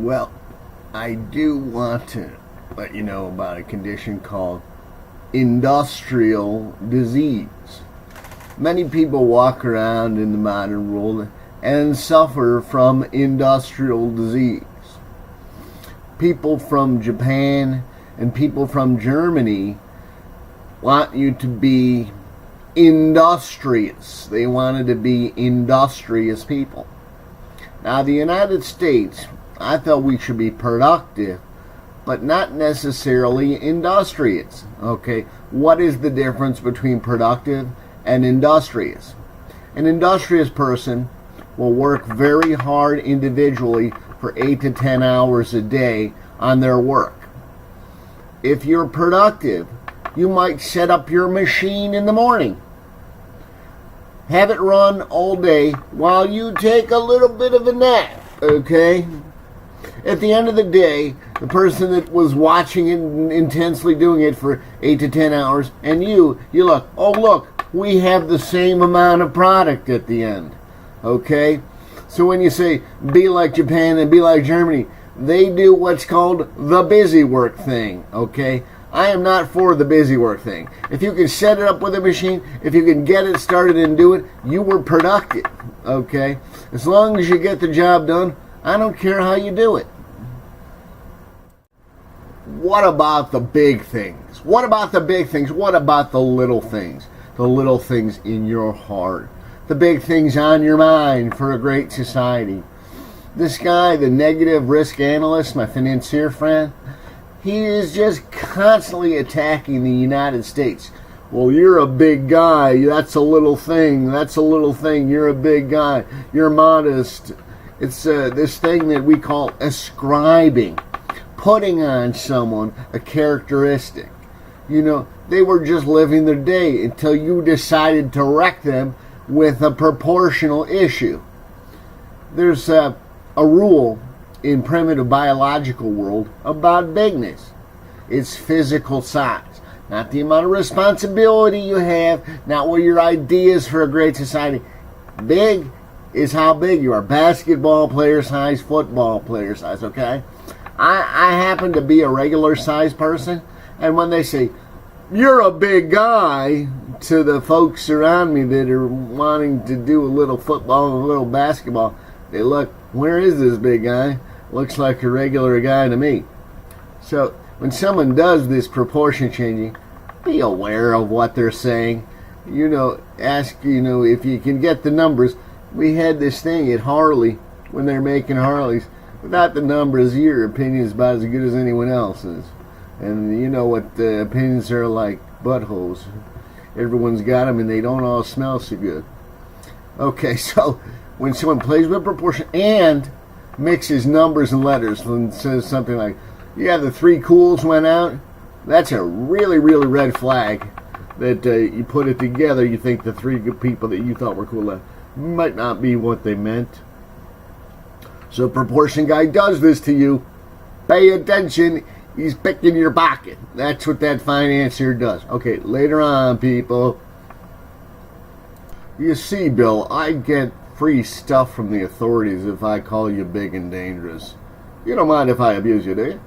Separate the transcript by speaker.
Speaker 1: Well, I do want to let you know about a condition called industrial disease. Many people walk around in the modern world and suffer from industrial disease. People from Japan and people from Germany want you to be industrious. They wanted to be industrious people. Now, the United States, I thought we should be productive, but not necessarily industrious. Okay, what is the difference between productive and industrious? An industrious person will work very hard individually for 8 to 10 hours a day on their work. If you're productive, you might set up your machine in the morning, have it run all day while you take a little bit of a nap, okay? At the end of the day, the person that was watching it and intensely doing it for 8 to 10 hours, and you look, oh look, we have the same amount of product at the end, okay? So when you say, be like Japan and be like Germany, they do what's called the busy work thing, okay? I am not for the busy work thing. If you can set it up with a machine, if you can get it started and do it, you were productive, okay? As long as you get the job done, I don't care how you do it. What about the big things? What about the big things? What about the little things? The little things in your heart. The big things on your mind for a great society. This guy, the negative risk analyst, my financier friend, he is just constantly attacking the United States. Well, you're a big guy. That's a little thing. That's a little thing. You're a big guy. You're modest. It's this thing that we call ascribing, putting on someone a characteristic. You know, they were just living their day until you decided to wreck them with a proportional issue. There's a rule in primitive biological world about bigness. It's physical size, not the amount of responsibility you have, not what your ideas for a great society. Big is how big you are. Basketball player size, football player size, okay? I happen to be a regular size person, and when they say, you're a big guy, to the folks around me that are wanting to do a little football and a little basketball, they look, where is this big guy? Looks like a regular guy to me. So when someone does this proportion changing, be aware of what they're saying. You know, ask, if you can get the numbers. We had this thing at Harley when they're making Harleys. Without the numbers, your opinion is about as good as anyone else's. And you know what the opinions are like, buttholes. Everyone's got them and they don't all smell so good. Okay, so when someone plays with proportion and mixes numbers and letters and says something like, yeah, the three cools went out, that's a really, really red flag that you put it together, you think the three good people that you thought were cool might not be what they meant. So proportion guy does this to you. Pay attention. He's picking your pocket. That's what that financier does. Okay, later on, people. You see, Bill, I get free stuff from the authorities if I call you big and dangerous. You don't mind if I abuse you, do you?